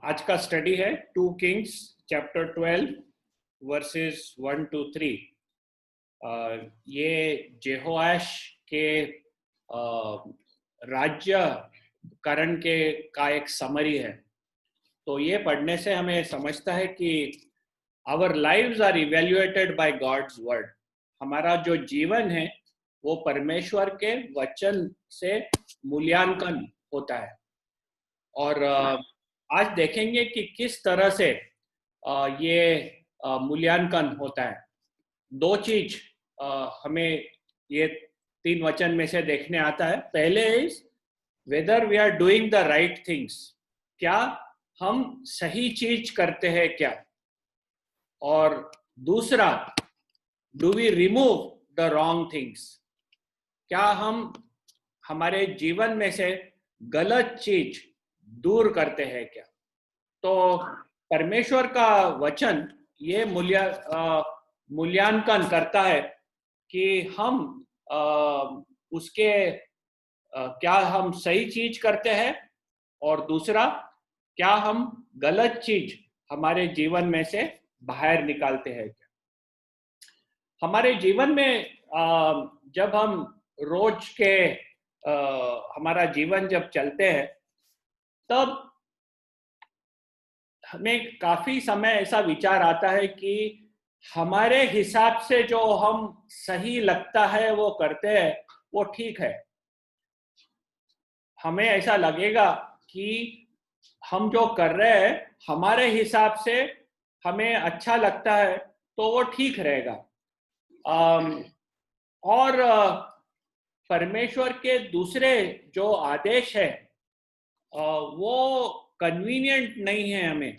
आज का स्टडी है 2 किंग्स चैप्टर 12 वर्सेस 1 to 3। ये जेहोआश के राज्य करण के का एक समरी है। तो ये पढ़ने से हमें समझता है कि our lives are evaluated by God's word. हमारा जो जीवन है वो परमेश्वर के वचन से मूल्यांकन होता है। और आज देखेंगे कि किस तरह से ये मूल्यांकन होता है। दो चीज हमें ये 3 वचन में से देखने आता है। पहले is whether we are doing the right things, क्या हम सही चीज करते हैं क्या। और दूसरा, do we remove the wrong things, क्या हम हमारे जीवन में से गलत चीज दूर करते हैं क्या। तो परमेश्वर का वचन ये मूल्यांकन करता है कि हम उसके क्या हम सही चीज करते हैं, और दूसरा क्या हम गलत चीज हमारे जीवन में से बाहर निकालते हैं क्या। हमारे जीवन में जब हम रोज के हमारा जीवन जब चलते हैं तब हमें काफी समय ऐसा विचार आता है कि हमारे हिसाब से जो हम सही लगता है वो करते हैं वो ठीक है। हमें ऐसा लगेगा कि हम जो कर रहे हैं हमारे हिसाब से हमें अच्छा लगता है तो वो ठीक रहेगा। और परमेश्वर के दूसरे जो आदेश है वो कन्वीनियंट नहीं है हमें,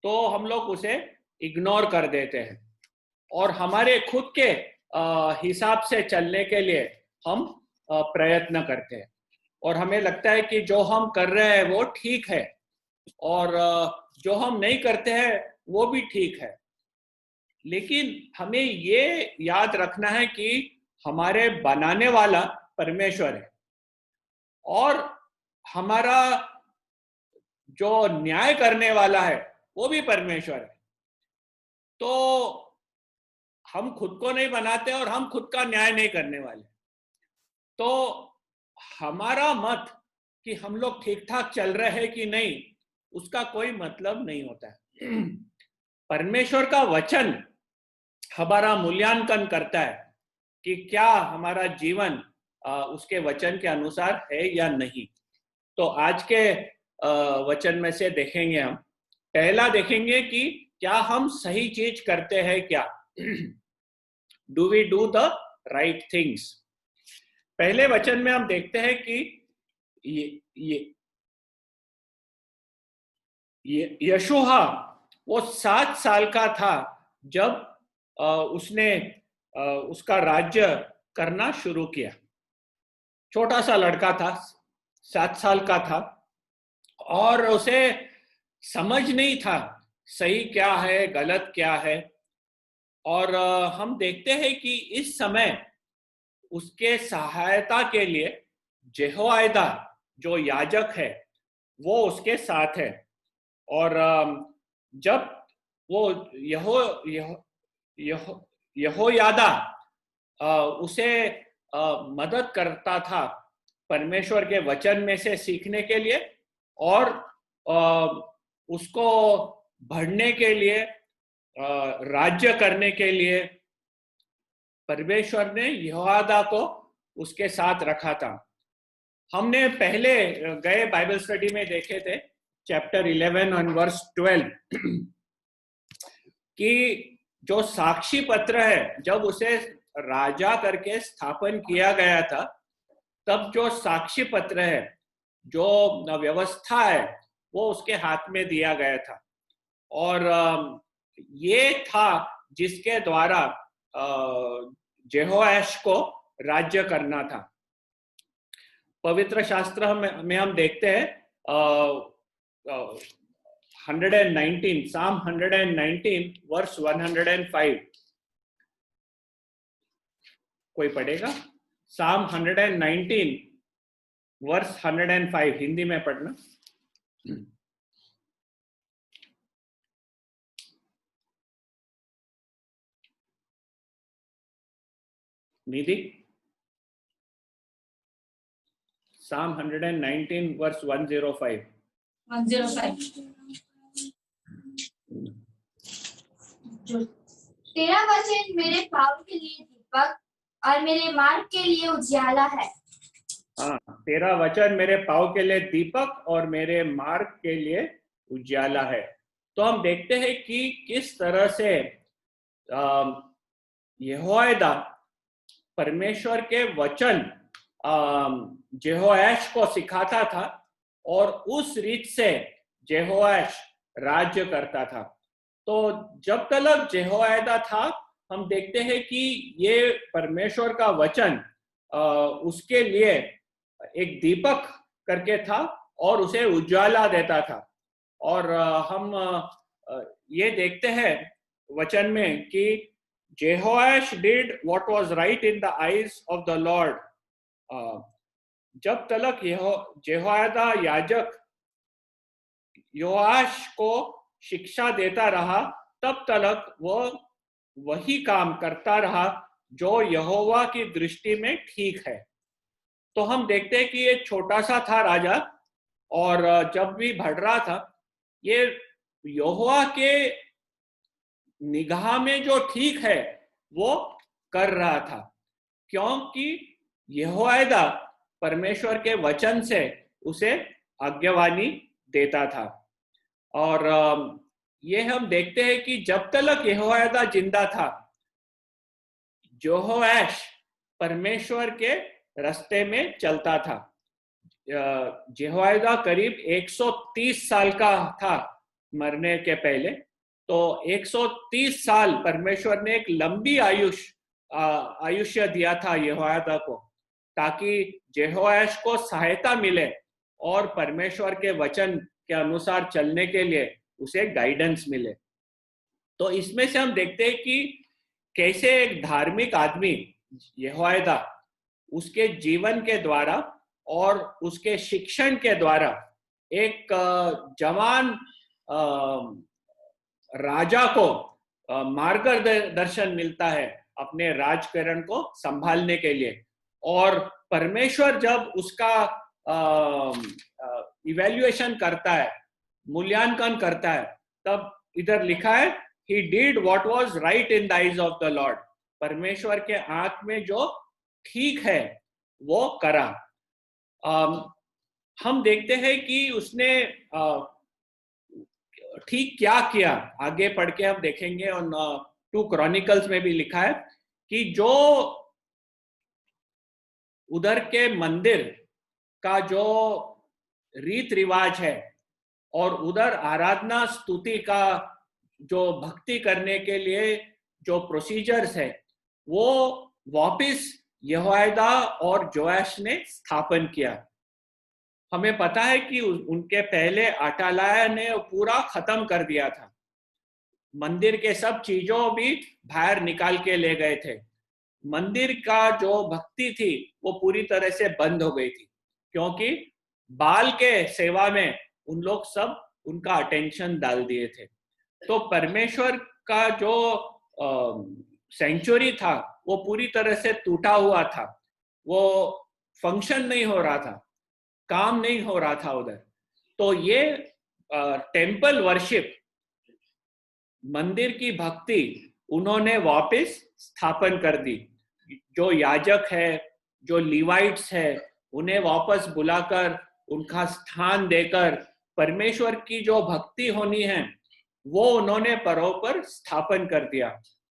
तो हम लोग उसे इग्नोर कर देते हैं और हमारे खुद के हिसाब से चलने के लिए हम प्रयत्न करते हैं। और हमें लगता है कि जो हम कर रहे हैं वो ठीक है और जो हम नहीं करते हैं वो भी ठीक है। लेकिन हमें ये याद रखना है कि हमारे बनाने वाला परमेश्वर है और हमारा जो न्याय करने वाला है वो भी परमेश्वर है। तो हम खुद को नहीं बनाते और हम खुद का न्याय नहीं करने वाले। तो हमारा मत कि हम लोग ठीक ठाक चल रहे हैं कि नहीं उसका कोई मतलब नहीं होता है। परमेश्वर का वचन हमारा मूल्यांकन करता है कि क्या हमारा जीवन उसके वचन के अनुसार है या नहीं। तो आज के वचन में से देखेंगे हम। पहला देखेंगे कि क्या हम सही चीज करते हैं क्या। Do we do the right things. पहले वचन में हम देखते हैं कि यशोहा वो 7 साल का था जब उसने उसका राज्य करना शुरू किया। छोटा सा लड़का था, 7 साल का था और उसे समझ नहीं था सही क्या है गलत क्या है। और हम देखते हैं कि इस समय उसके सहायता के लिए जेहोयादा जो याजक है वो उसके साथ है। और जब वो यहोयादा उसे मदद करता था परमेश्वर के वचन में से सीखने के लिए और उसको बढ़ने के लिए, राज्य करने के लिए परमेश्वर ने यहोयादा को उसके साथ रखा था। हमने पहले गए बाइबल स्टडी में देखे थे चैप्टर 11 और वर्स 12 कि जो साक्षी पत्र है जब उसे राजा करके स्थापन किया गया था तब जो साक्षी पत्र है जो व्यवस्था है वो उसके हाथ में दिया गया था। और ये था जिसके द्वारा जेहोआश को राज्य करना था। पवित्र शास्त्र में हम देखते हैं 119 साम 119 वर्स 105। कोई पढ़ेगा? साम 119 वर्स 105 हिंदी में पढ़ना। निधि, Psalm 119 verse 105. 105. तेरा वचन मेरे पाँव के लिए दीपक और मेरे मार्ग के लिए उजियाला है। हाँ, तेरा वचन मेरे पाँव के लिए दीपक और मेरे मार्ग के लिए उजियाला है। तो हम देखते हैं कि किस तरह से यहोयादा परमेश्वर के वचन जेहोआश को सिखाता था और उस रीत से जेहोआश राज्य करता था। तो जब तक जेहोयादा था, हम देखते हैं कि ये परमेश्वर का वचन उसके लिए एक दीपक करके था और उसे उजाला देता था। और हम ये देखते हैं वचन में कि Jehoash did what was right in the eyes of the Lord. जब तक जेहोयादा याजक योआश को शिक्षा देता रहा, तब तक वो वही काम करता रहा जो यहोवा की दृष्टि में ठीक है। तो हम देखते हैं कि ये छोटा सा था राजा, और जब भी बढ़ रहा था, ये यहोवा के निगाह में जो ठीक है वो कर रहा था, क्योंकि यहोयादा परमेश्वर के वचन से उसे आज्ञावानी देता था। और ये हम देखते हैं कि जब तक यहोयादा जिंदा था, जेहोआश परमेश्वर के रास्ते में चलता था। जेहोयादा करीब 130 साल का था मरने के पहले। तो 130 साल परमेश्वर ने एक लंबी आयुष्य दिया था यहोयादा को, ताकि जेहोआश को सहायता मिले और परमेश्वर के वचन के अनुसार चलने के लिए उसे गाइडेंस मिले। तो इसमें से हम देखते हैं कि कैसे एक धार्मिक आदमी यहोयादा उसके जीवन के द्वारा और उसके शिक्षण के द्वारा एक जवान राजा को मार्गदर्शन मिलता है अपने राजकरण को संभालने के लिए। और परमेश्वर जब उसका इवैल्यूएशन करता है, मूल्यांकन करता है, तब इधर लिखा है he did what was right in the eyes of the Lord। परमेश्वर के आंख में जो ठीक है वो करा। हम देखते हैं कि उसने ठीक क्या किया, आगे पढ़ के हम देखेंगे। और 2 क्रॉनिकल्स में भी लिखा है कि जो उधर के मंदिर का जो रीत रिवाज है और उधर आराधना स्तुति का जो भक्ति करने के लिए जो प्रोसीजर्स है, वो वापस यहोयादा और जोआश ने स्थापन किया। हमें पता है कि उनके पहले अटालाया ने पूरा खत्म कर दिया था, मंदिर के सब चीजों भी बाहर निकाल के ले गए थे। मंदिर का जो भक्ति थी वो पूरी तरह से बंद हो गई थी, क्योंकि बाल के सेवा में उन लोग सब उनका अटेंशन डाल दिए थे। तो परमेश्वर का जो सेंचुरी था वो पूरी तरह से टूटा हुआ था, वो फंक्शन नहीं हो रहा था, काम नहीं हो रहा था उधर। तो ये टेम्पल वर्शिप, मंदिर की भक्ति उन्होंने वापस स्थापन कर दी। जो याजक है, जो लीवाइट्स है, उन्हें वापस बुलाकर उनका स्थान देकर परमेश्वर की जो भक्ति होनी है वो उन्होंने पर्व पर स्थापन कर दिया।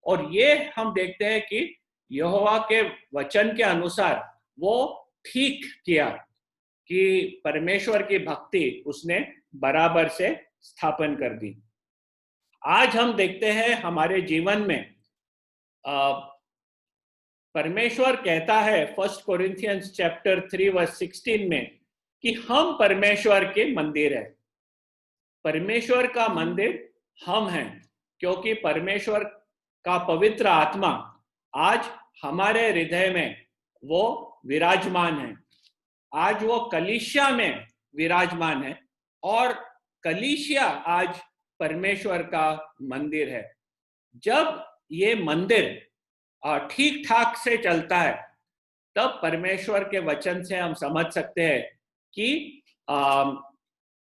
और ये हम देखते हैं कि यहोवा के वचन के अनुसार वो ठीक किया कि परमेश्वर की भक्ति उसने बराबर से स्थापन कर दी। आज हम देखते हैं हमारे जीवन में परमेश्वर कहता है 1 कोरिन्थियंस चैप्टर 3 वर्स 16 में कि हम परमेश्वर के मंदिर है। परमेश्वर का मंदिर हम हैं, क्योंकि परमेश्वर का पवित्र आत्मा आज हमारे हृदय में वो विराजमान है। आज वो कलीसिया में विराजमान है और कलीसिया आज परमेश्वर का मंदिर है। जब ये मंदिर ठीक ठाक से चलता है, तब परमेश्वर के वचन से हम समझ सकते हैं कि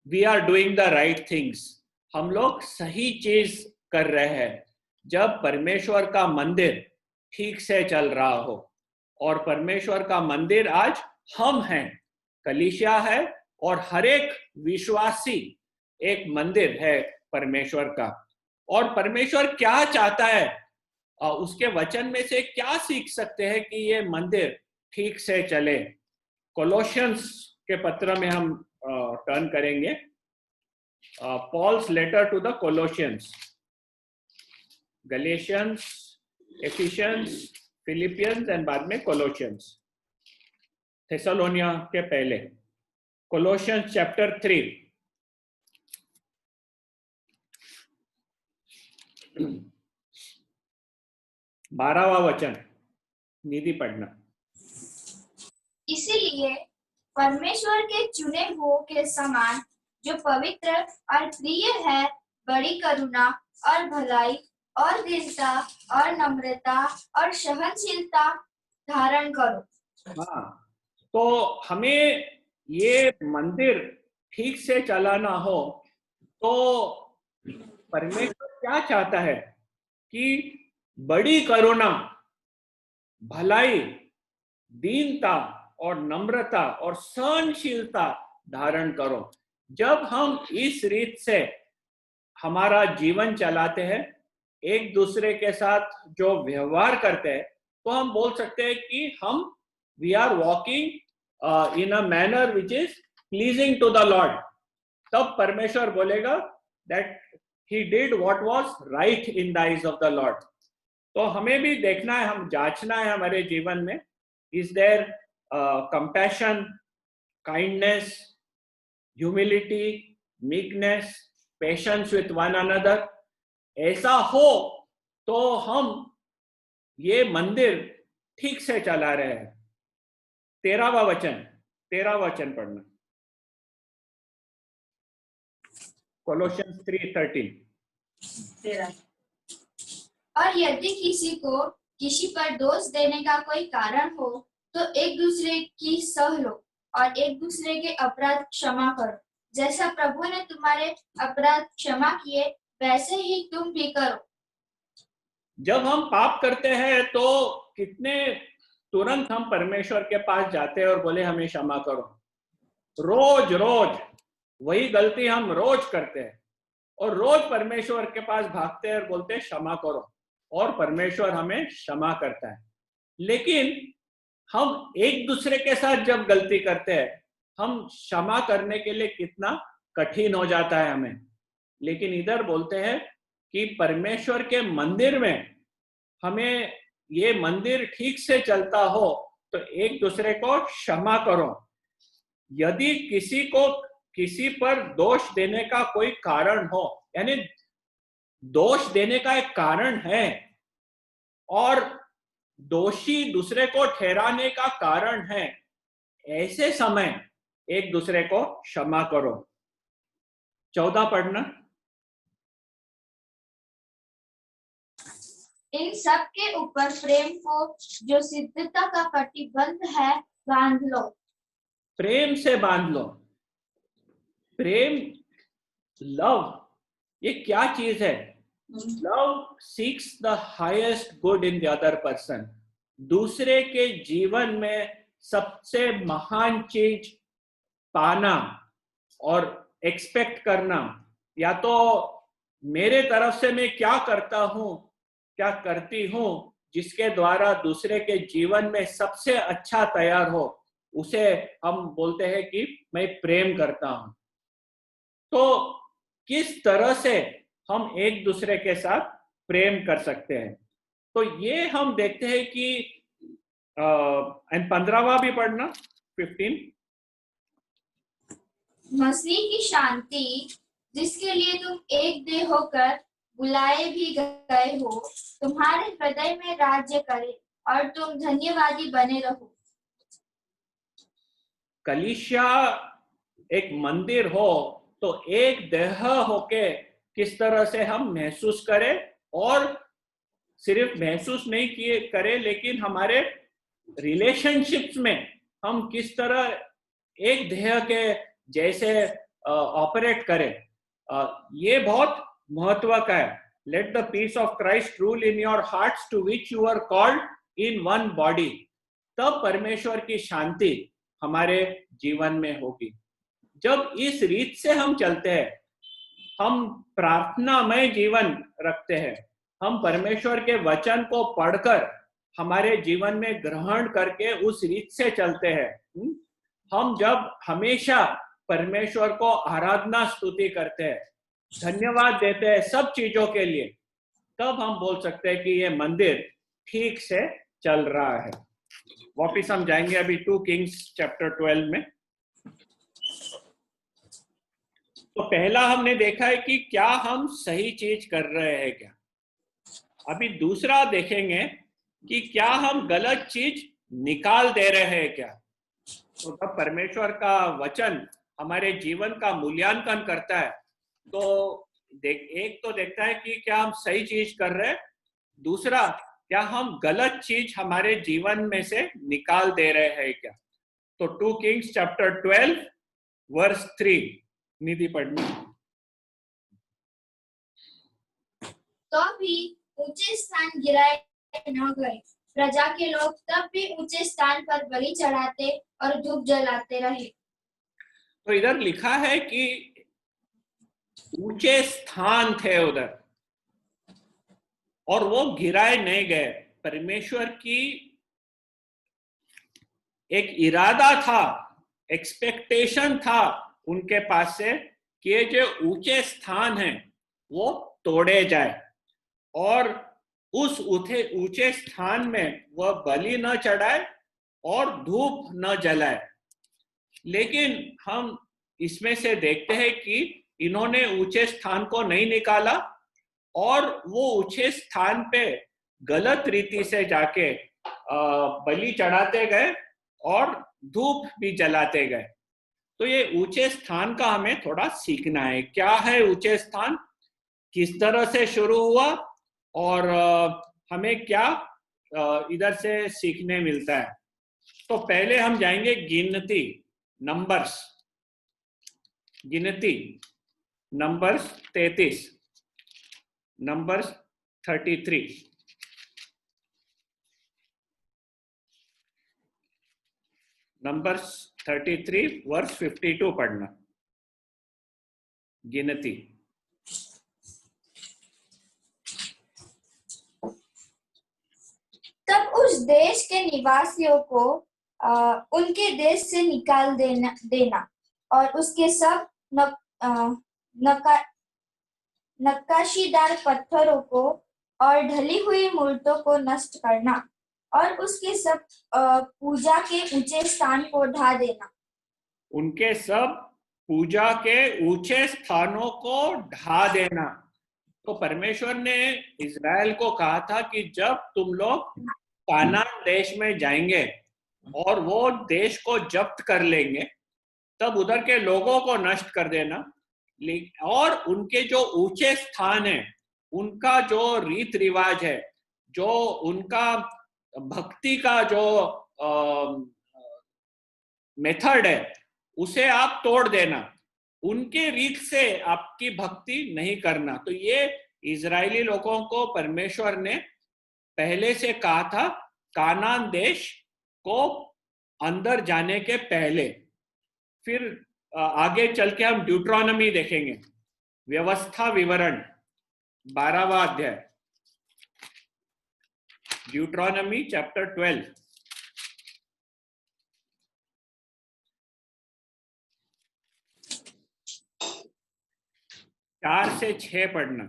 we are doing the right things, हम लोग सही चीज कर रहे हैं। जब परमेश्वर का मंदिर ठीक से चल रहा हो, और परमेश्वर का मंदिर आज हम हैं, कलीसिया है, और हर एक विश्वासी एक मंदिर है परमेश्वर का। और परमेश्वर क्या चाहता है, उसके वचन में से क्या सीख सकते हैं कि ये मंदिर ठीक से चले। कोलोशियंस के पत्र में हम टर्न करेंगे, Paul's letter to the Colossians, Galatians, Ephesians, Philippians and बाद में कोलोशियंस, थेसलोनिया के पहले। कोलोशियंस चैप्टर 3, बारहवां वचन, निधि पढ़ना। इसीलिए परमेश्वर के चुने हुओं के समान जो पवित्र और प्रिय है, बड़ी करुणा और भलाई और दीनता और नम्रता और सहनशीलता धारण करो। हाँ, तो हमें ये मंदिर ठीक से चलाना हो तो परमेश्वर क्या चाहता है कि बड़ी करुणा, भलाई, दीनता और नम्रता और सहनशीलता धारण करो। जब हम इस रीत से हमारा जीवन चलाते हैं, एक दूसरे के साथ जो व्यवहार करते हैं, तो हम बोल सकते हैं कि हम we are walking in a manner which is pleasing to the Lord. तब परमेश्वर बोलेगा that he did what was right in the eyes of the Lord. तो हमें भी देखना है, हम जांचना है हमारे जीवन में, is there compassion, kindness, humility, meekness, patience with one another. ऐसा हो तो हम ये मंदिर ठीक से चला रहे हैं। 13वां वचन पढ़ना, कोलोशियंस 3:13। और यदि किसी को किसी पर दोष देने का कोई कारण हो, तो एक दूसरे की सह लो और एक दूसरे के अपराध क्षमा करो। जैसा प्रभु ने तुम्हारे अपराध क्षमा किए, वैसे ही तुम भी करो। जब हम पाप करते हैं तो कितने तुरंत हम परमेश्वर के पास जाते हैं और बोले हमें क्षमा करो। रोज रोज वही गलती हम रोज करते हैं, और रोज परमेश्वर के पास भागते हैं और बोलते हैं क्षमा करो, और परमेश्वर हमें क्षमा करता है। लेकिन हम एक दूसरे के साथ जब गलती करते हैं, हम क्षमा करने के लिए कितना कठिन हो जाता है हमें। लेकिन इधर बोलते हैं कि परमेश्वर के मंदिर में हमें ये मंदिर ठीक से चलता हो तो एक दूसरे को क्षमा करो। यदि किसी को किसी पर दोष देने का कोई कारण हो, यानी दोष देने का एक कारण है और दोषी दूसरे को ठहराने का कारण है, ऐसे समय एक दूसरे को क्षमा करो। 14 पढ़ना। इन सब के ऊपर प्रेम को, जो सिद्धता का कटिबंध है, बांध लो। प्रेम से बांध लो। प्रेम, लव, ये क्या चीज है? Love seeks the highest good in the other person. दूसरे के जीवन में सबसे महान चीज पाना और एक्सपेक्ट करना, या तो मेरे तरफ से मैं क्या करता हूं, क्या करती हूं, जिसके द्वारा दूसरे के जीवन में सबसे अच्छा तैयार हो, उसे हम बोलते हैं कि मैं प्रेम करता हूं। तो किस तरह से हम एक दूसरे के साथ प्रेम कर सकते हैं, तो ये हम देखते हैं कि 15वां भी पढ़ना, 15। मसीह की शांति, जिसके लिए तुम एक देह होकर बुलाए भी गए हो, तुम्हारे हृदय में राज्य करे और तुम धन्यवादी बने रहो। कलीसिया एक मंदिर हो तो एक देह होके किस तरह से हम महसूस करें और सिर्फ महसूस नहीं किए करे, लेकिन हमारे रिलेशनशिप्स में हम किस तरह एक ध्येय के जैसे ऑपरेट करें, ये बहुत महत्व का है। Let the peace of Christ rule in your hearts to which you are called in one body. तब परमेश्वर की शांति हमारे जीवन में होगी। जब इस रीत से हम चलते हैं, हम प्रार्थनामय जीवन रखते हैं, हम परमेश्वर के वचन को पढ़कर हमारे जीवन में ग्रहण करके उस रीत से चलते हैं, हम जब हमेशा परमेश्वर को आराधना स्तुति करते हैं, धन्यवाद देते हैं सब चीजों के लिए, तब हम बोल सकते हैं कि ये मंदिर ठीक से चल रहा है। वापिस हम जाएंगे अभी 2 किंग्स चैप्टर 12 में। तो पहला हमने देखा है कि क्या हम सही चीज कर रहे हैं क्या। अभी दूसरा देखेंगे कि क्या हम गलत चीज निकाल दे रहे हैं क्या। तो जब परमेश्वर का वचन हमारे जीवन का मूल्यांकन करता है, तो एक तो देखता है कि क्या हम सही चीज कर रहे हैं, दूसरा क्या हम गलत चीज हमारे जीवन में से निकाल दे रहे हैं क्या। तो 2 किंग्स चैप्टर 12 वर्स 3 निधि पढ़नी। तो भी ऊंचे स्थान गिराए न गए, प्रजा के लोग तब भी ऊंचे स्थान पर बलि चढ़ाते और धूप जलाते रहे। तो इधर लिखा है कि ऊंचे स्थान थे उधर और वो गिराए नहीं गए। परमेश्वर की एक इरादा था, एक्सपेक्टेशन था उनके पास से कि ये जो ऊंचे स्थान हैं वो तोड़े जाए और उस ऊंचे स्थान में वह बलि न चढ़ाए और धूप न जलाए। लेकिन हम इसमें से देखते हैं कि इन्होंने ऊंचे स्थान को नहीं निकाला और वो ऊंचे स्थान पे गलत रीति से जाके बलि चढ़ाते गए और धूप भी जलाते गए। तो ये ऊंचे स्थान का हमें थोड़ा सीखना है। क्या है ऊंचे स्थान, किस तरह से शुरू हुआ और हमें क्या इधर से सीखने मिलता है। तो पहले हम जाएंगे गिनती नंबर्स 33, नंबर्स 33, नंबर्स 33 वर्स 52 पढ़ना। गिनती। तब उस देश के निवासियों को उनके देश से निकाल देना और उसके सब नक्काशीदार पत्थरों को और ढली हुई मूर्तों को नष्ट करना और उसके सब पूजा के ऊंचे स्थान को ढा देना। उनके सब पूजा के ऊंचे स्थानों को ढा देना। तो परमेश्वर ने इज़राइल को कहा था कि जब तुम लोग कानान देश में जाएंगे और वो देश को जब्त कर लेंगे, तब उधर के लोगों को नष्ट कर देना और उनके जो ऊंचे स्थान है, उनका जो रीत रिवाज है, जो उनका भक्ति का जो मेथड है, उसे आप तोड़ देना। उनके रीत से आपकी भक्ति नहीं करना। तो ये इजरायली लोगों को परमेश्वर ने पहले से कहा था, कानान देश को अंदर जाने के पहले। फिर आगे चल के हम ड्यूट्रोनॉमी देखेंगे, व्यवस्था विवरण 12वां अध्याय, ड्यूट्रोनॉमी चैप्टर 12। 4 से 6 पढ़ना।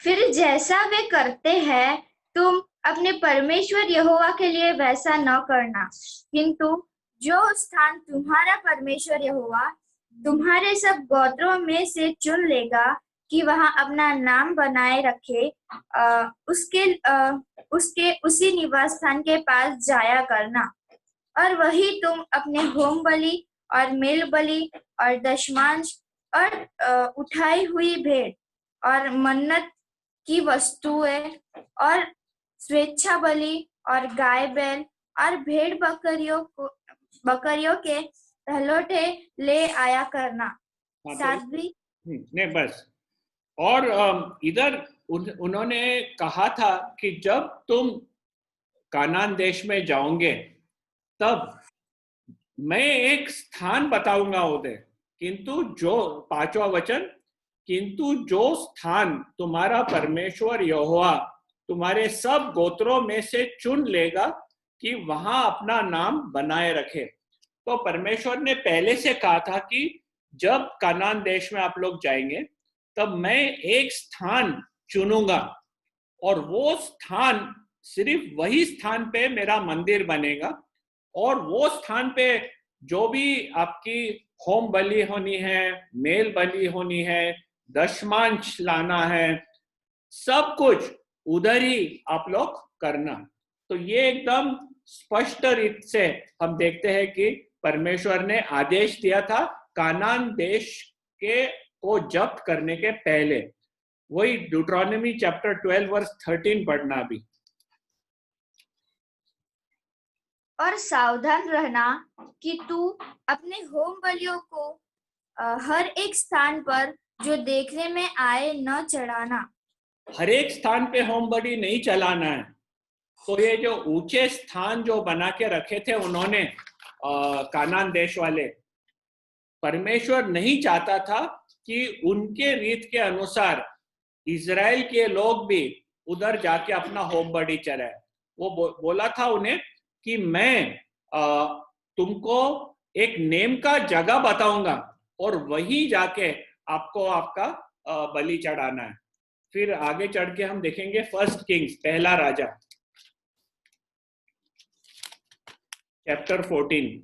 फिर जैसा वे करते हैं, तुम अपने परमेश्वर यहोवा के लिए वैसा न करना, किंतु जो स्थान तुम्हारा परमेश्वर यहोवा तुम्हारे सब गोत्रों में से चुन लेगा कि वहां अपना नाम बनाए रखे, उसके उसी निवास स्थान के पास जाया करना और वही तुम अपने होम बलि और मेल बलि और दशमांश और उठाई हुई भेंट और मन्नत की वस्तुएं और स्वेच्छा बलि और गाय बैल और भेड़ बकरियों के पहलौठे ले आया करना। हाँ, तो साध्वी नहीं बस। और इधर उन्होंने कहा था कि जब तुम कानान देश में जाओगे तब मैं एक स्थान बताऊंगा उधर, किंतु जो 5वां वचन, किंतु जो स्थान तुम्हारा परमेश्वर यहोवा तुम्हारे सब गोत्रों में से चुन लेगा कि वहां अपना नाम बनाए रखे। तो परमेश्वर ने पहले से कहा था कि जब कानान देश में आप लोग जाएंगे तब मैं एक स्थान चुनूंगा और वो स्थान, सिर्फ वही स्थान पे मेरा मंदिर बनेगा और वो स्थान पे जो भी आपकी होम बलि होनी है, मेल बलि होनी है, दशमांश लाना है, सब कुछ उधर ही आप लोग करना। तो ये एकदम स्पष्ट रीत से हम देखते हैं कि परमेश्वर ने आदेश दिया था कानान देश के को जब्त करने के पहले। वही ड्यूटरोनॉमी चैप्टर 12 वर्स 13 पढ़ना भी। और सावधान रहना कि तू अपने होम बलियों को हर एक स्थान पर जो देखने में आए न चढ़ाना। हर एक स्थान पे होम बलि नहीं चलाना है। तो ये जो ऊंचे स्थान जो बना के रखे थे उन्होंने कानान देश वाले, परमेश्वर नहीं चाहता था कि उनके रीत के अनुसार इजराइल के लोग भी उधर जाके अपना होम बलि चढ़ाए। वो बोला था उन्हें कि मैं तुमको एक नेम का जगह बताऊंगा और वहीं जाके आपको आपका बलि चढ़ाना है। फिर आगे चढ़ के हम देखेंगे फर्स्ट किंग्स, पहला राजा चैप्टर 14,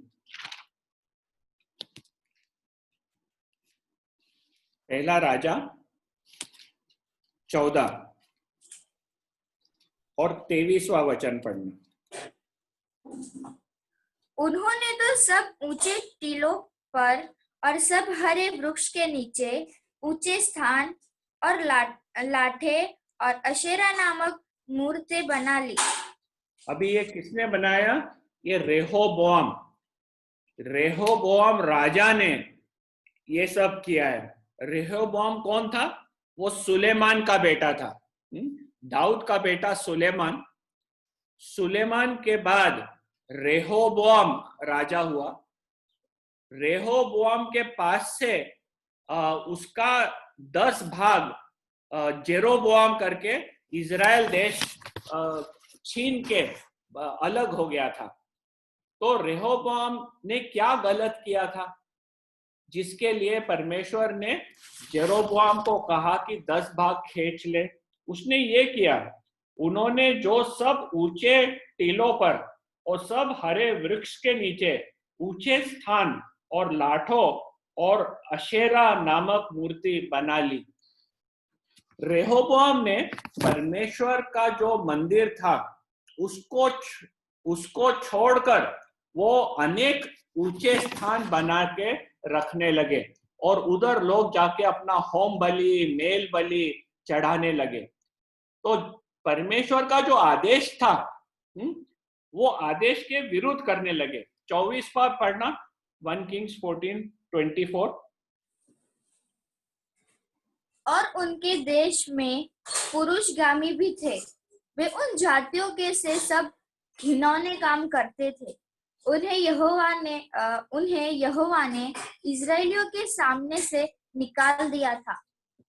पहला राजा 14 और 23वां वचन पढ़ना। उन्होंने तो सब ऊंचे टीलों पर और सब हरे वृक्ष के नीचे ऊंचे स्थान और लाठे और अशेरा नामक मूर्तें बना ली। अभी ये किसने बनाया? ये रेहोबोआम, रेहोबोआम राजा ने ये सब किया है। रेहोबोआम कौन था? वो सुलेमान का बेटा था, दाऊद का बेटा सुलेमान। सुलेमान के बाद रेहोबोआम राजा हुआ। रेहोबोआम के पास से उसका 10 भाग जेरोबोआम करके इजराइल देश छीन के अलग हो गया था। तो रेहोबोआम ने क्या गलत किया था जिसके लिए परमेश्वर ने जेरोबोआम को कहा कि 10 भाग खींच ले? उसने ये किया, उन्होंने जो सब ऊंचे टीलों पर और सब हरे वृक्ष के नीचे ऊंचे स्थान और लाठों और अशेरा नामक मूर्ति बना ली। रेहोबोआम ने परमेश्वर का जो मंदिर था उसको छोड़कर वो अनेक ऊंचे स्थान बना के रखने लगे और उधर लोग जाके अपना होम बलि, मेल बलि चढ़ाने लगे। तो परमेश्वर का जो आदेश था वो आदेश के विरुद्ध करने लगे। 24वां पढ़ना, 1 Kings 14:24। और उनके देश में पुरुषगामी भी थे, वे उन जातियों के से सब घिनौने काम करते थे। उन्हें यहोवा ने इजराइलियों के सामने से निकाल दिया था।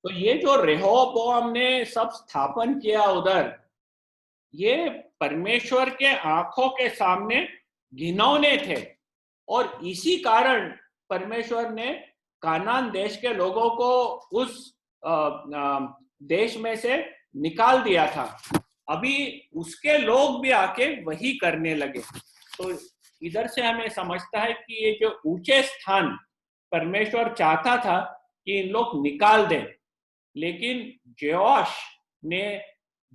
तो ये जो रेहोबोआम ने सब स्थापन किया उधर, ये परमेश्वर के आंखों के सामने घिनौने थे और इसी कारण परमेश्वर ने कानान देश के लोगों को उस देश में से निकाल दिया था। अभी उसके लोग भी आके वही करने लगे। तो इधर से हमें समझता है कि ये जो ऊंचे स्थान परमेश्वर चाहता था कि इन लोग निकाल दें, लेकिन जोआश ने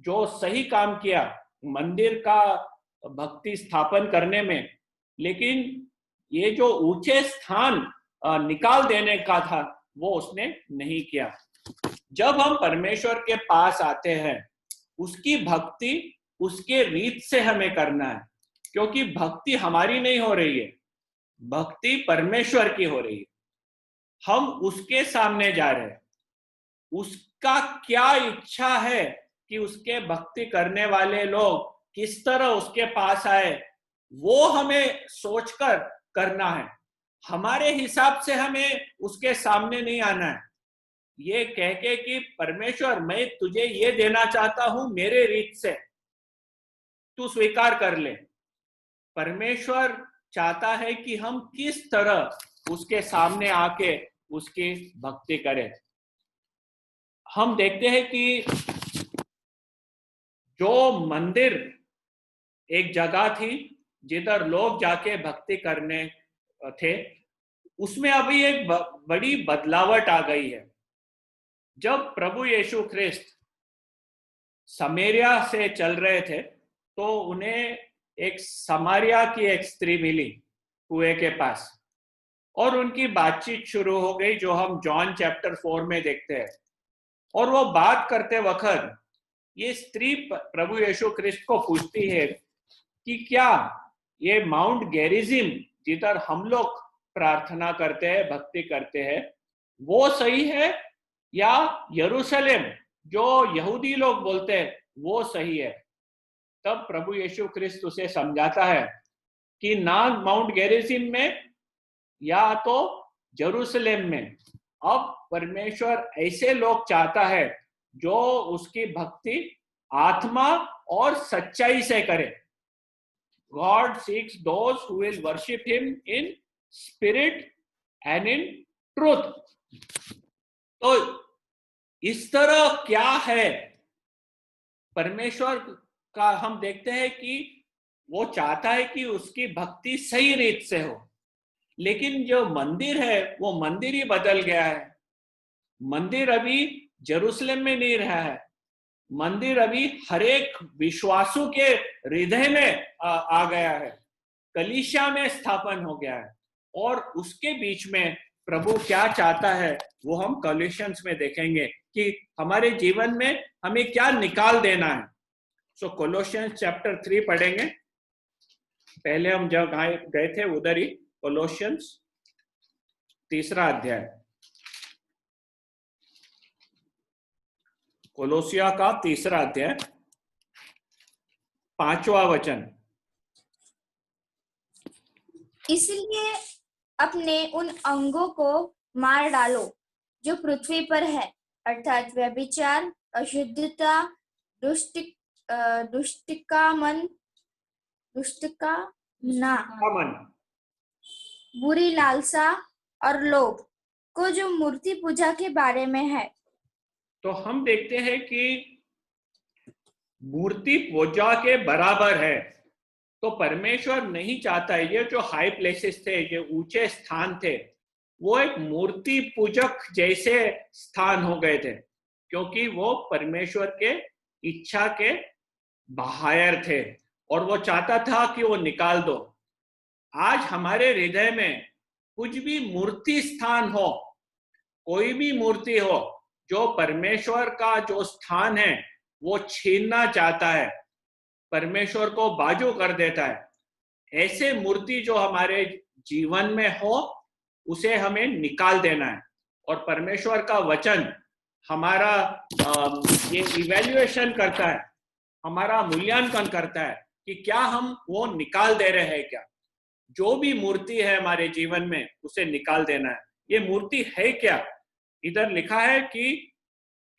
जो सही काम किया मंदिर का भक्ति स्थापन करने में, लेकिन ये जो ऊंचे स्थान निकाल देने का था वो उसने नहीं किया। जब हम परमेश्वर के पास आते हैं, उसकी भक्ति उसके रीत से हमें करना है, क्योंकि भक्ति हमारी नहीं हो रही है, भक्ति परमेश्वर की हो रही है। हम उसके सामने जा रहे हैं, उसका क्या इच्छा है कि उसके भक्ति करने वाले लोग किस तरह उसके पास आए, वो हमें सोचकर करना है। हमारे हिसाब से हमें उसके सामने नहीं आना है, ये कह के कि परमेश्वर मैं तुझे ये देना चाहता हूं मेरे रीत से, तू स्वीकार कर ले। परमेश्वर चाहता है कि हम किस तरह उसके सामने आके उसकी भक्ति करें। हम देखते हैं कि जो मंदिर एक जगह थी जिधर लोग जाके भक्ति करने थे, उसमें अभी एक बड़ी बदलावट आ गई है। जब प्रभु यीशु ख्रिस्त समरिया से चल रहे थे तो उन्हें एक समारिया की एक स्त्री मिली कुएं के पास, और उनकी बातचीत शुरू हो गई जो हम जॉन चैप्टर 4 में देखते हैं। और वो बात करते वक्त ये स्त्री प्रभु यीशु ख्रिस्त को पूछती है कि क्या ये माउंट गेरिजिम जिधर हम लोग प्रार्थना करते हैं भक्ति करते हैं वो सही है, या यरूशलेम जो यहूदी लोग बोलते हैं वो सही है। तब प्रभु यीशु ख्रिस्त उसे समझाता है कि ना माउंट गेरिजिम में या तो यरूशलेम में। अब परमेश्वर ऐसे लोग चाहता है जो उसकी भक्ति आत्मा और सच्चाई से करे। God seeks those who will worship him in spirit and in truth. तो इस तरह क्या है परमेश्वर का, हम देखते हैं कि वो चाहता है कि उसकी भक्ति सही रीत से हो। लेकिन जो मंदिर है वो मंदिर ही बदल गया है। मंदिर अभी जेरूसलम में नहीं रहा है, मंदिर अभी हर एक विश्वासु के हृदय में आ गया है, कलीसिया में स्थापन हो गया है। और उसके बीच में प्रभु क्या चाहता है वो हम कोलोसियंस में देखेंगे कि हमारे जीवन में हमें क्या निकाल देना है। सो कोलोसियंस चैप्टर 3 पढ़ेंगे। पहले हम जब गए थे उधर ही, कोलोसियंस 3 अध्याय, कोलोसिया का 3 अध्याय 5वां वचन। इसलिए अपने उन अंगों को मार डालो जो पृथ्वी पर है, अर्थात व्यभिचार, अशुद्धता, दुष्टकामना, बुरी लालसा और लोभ को जो मूर्ति पूजा के बारे में है। तो हम देखते हैं कि मूर्ति पूजा के बराबर है। तो परमेश्वर नहीं चाहता है ये जो हाई प्लेसेस थे, जो ऊंचे स्थान थे, वो एक मूर्ति पूजक जैसे स्थान हो गए थे, क्योंकि वो परमेश्वर के इच्छा के बाहर थे और वो चाहता था कि वो निकाल दो। आज हमारे हृदय में कुछ भी मूर्ति स्थान हो, कोई भी मूर्ति हो, जो परमेश्वर का जो स्थान है वो छीनना चाहता है, परमेश्वर को बाजू कर देता है। ऐसे मूर्ति जो हमारे जीवन में हो उसे हमें निकाल देना है। और परमेश्वर का वचन हमारा ये इवैल्यूएशन करता है, हमारा मूल्यांकन करता है कि क्या हम वो निकाल दे रहे हैं क्या। जो भी मूर्ति है हमारे जीवन में उसे निकाल देना है। ये मूर्ति है क्या? इधर लिखा है कि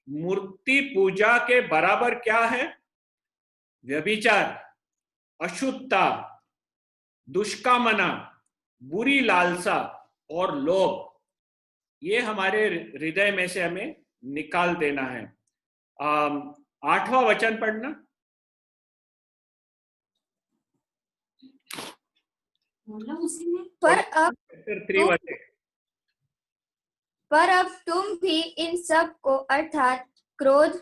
मूर्ति पूजा के बराबर क्या है? व्यभिचार, अशुद्धता, दुष्कामना, बुरी लालसा और लोभ, ये हमारे हृदय में से हमें निकाल देना है। 8वां वचन पढ़ना। पर अब तुम भी इन सब को, अर्थात क्रोध,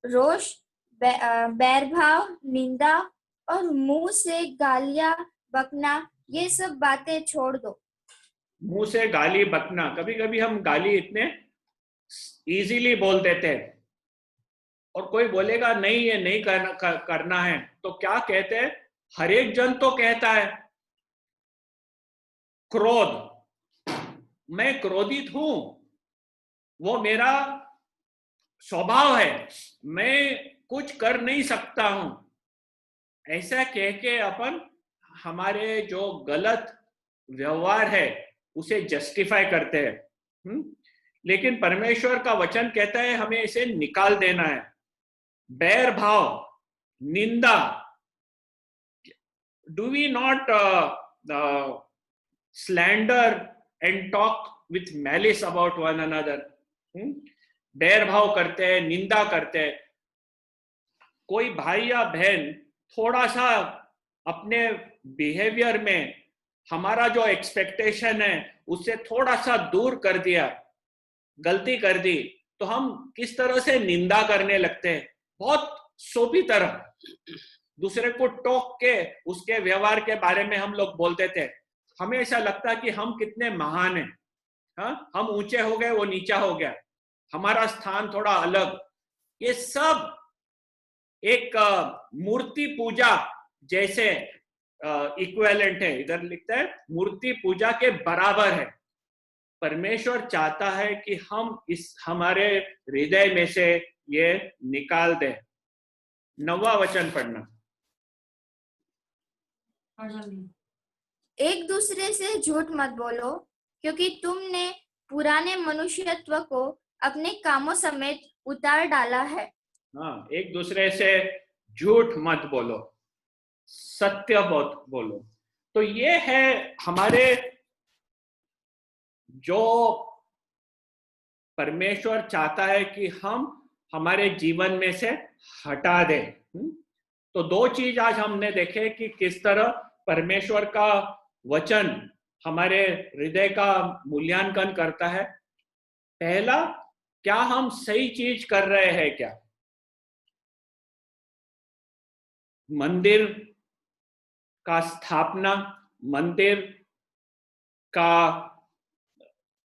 रोष, बैरभाव, निंदा और मुंह से गालियां बकना, ये सब बातें छोड़ दो। मुंह से गाली बकना, कभी कभी हम गाली इतने इजीली बोल देते हैं, और कोई बोलेगा नहीं ये नहीं करना है, तो क्या कहते हैं? हर एक जन तो कहता है क्रोध, मैं क्रोधित हूं, वो मेरा स्वभाव है, मैं कुछ कर नहीं सकता हूं, ऐसा कह के अपन हमारे जो गलत व्यवहार है उसे जस्टिफाई करते हैं। लेकिन परमेश्वर का वचन कहता है हमें इसे निकाल देना है। बैर भाव, निंदा, do we not slander and talk with malice about one another? बैर भाव करते हैं, निंदा करते हैं। कोई भाई या बहन थोड़ा सा अपने बिहेवियर में हमारा जो एक्सपेक्टेशन है उससे थोड़ा सा दूर कर दिया, गलती कर दी, तो हम किस तरह से निंदा करने लगते हैं, बहुत सोपी तरह दूसरे को टोक के उसके व्यवहार के बारे में हम लोग बोलते थे। हमें ऐसा लगता है कि हम कितने महान हैं, हाँ, हम ऊंचे हो गए, वो नीचा हो गया, हमारा स्थान थोड़ा अलग। ये सब एक मूर्ति पूजा जैसे इक्विवेलेंट है। इधर लिखता है मूर्ति पूजा के बराबर है। परमेश्वर चाहता है कि हम इस हमारे हृदय में से ये निकाल दें। 9वां वचन पढ़ना। एक दूसरे से झूठ मत बोलो, क्योंकि तुमने पुराने मनुष्यत्व को अपने कामों समेत उतार डाला है। हाँ, एक दूसरे से झूठ मत बोलो, सत्य बोलो। तो ये है हमारे जो परमेश्वर चाहता है कि हम हमारे जीवन में से हटा दें। तो 2 चीज आज हमने देखे कि किस तरह परमेश्वर का वचन हमारे हृदय का मूल्यांकन करता है। पहला, क्या हम सही चीज कर रहे हैं क्या? मंदिर का स्थापना, मंदिर का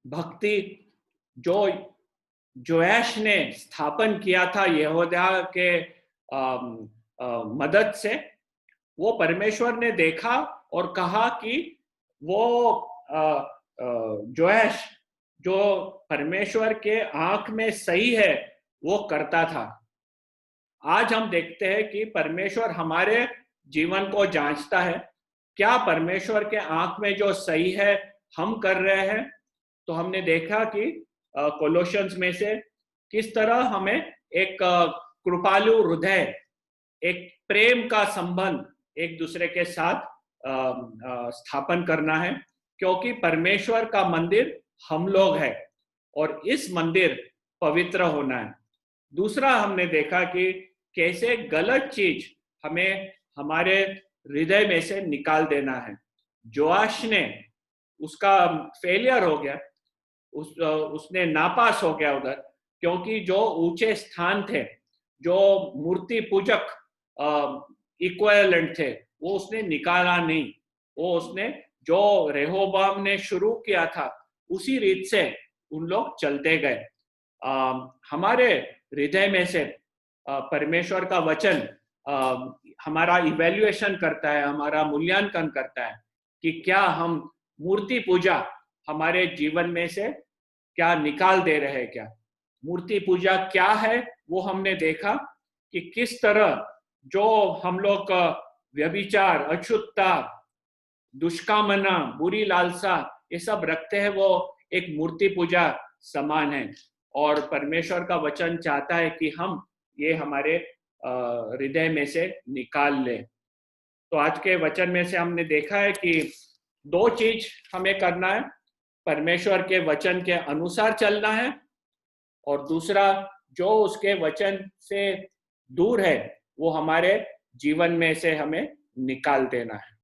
भक्ति जो जोआश ने स्थापन किया था यहोवा के मदद से, वो परमेश्वर ने देखा और कहा कि वो जोआश जो परमेश्वर के आंख में सही है वो करता था। आज हम देखते हैं कि परमेश्वर हमारे जीवन को जांचता है, क्या परमेश्वर के आंख में जो सही है हम कर रहे हैं। तो हमने देखा कि कोलोशियंस में से किस तरह हमें एक कृपालु हृदय, एक प्रेम का संबंध एक दूसरे के साथ स्थापन करना है, क्योंकि परमेश्वर का मंदिर हम लोग हैं और इस मंदिर पवित्र होना है। दूसरा, हमने देखा कि कैसे गलत चीज हमें हमारे हृदय में से निकाल देना है। जोआश ने, उसका फेलियर हो गया, उसने नापास हो गया उधर, क्योंकि जो ऊंचे स्थान थे, जो मूर्ति पूजक इक्विवेलेंट थे, वो उसने निकाला नहीं। वो उसने जो रेहोबाम ने शुरू किया था उसी रीत से उन लोग चलते गए। हमारे हृदय में से परमेश्वर का वचन हमारा इवैल्यूएशन करता है, हमारा मूल्यांकन करता है कि क्या हम मूर्ति पूजा हमारे जीवन में से क्या निकाल दे रहे हैं। क्या मूर्ति पूजा क्या है वो हमने देखा कि किस तरह जो हम लोग व्यभिचार, अशुद्धता, दुष्कामना, बुरी लालसा ये सब रखते हैं, वो एक मूर्ति पूजा समान है। और परमेश्वर का वचन चाहता है कि हम ये हमारे हृदय में से निकाल ले। तो आज के वचन में से हमने देखा है कि 2 चीज हमें करना है, परमेश्वर के वचन के अनुसार चलना है, और दूसरा, जो उसके वचन से दूर है वो हमारे जीवन में से हमें निकाल देना है।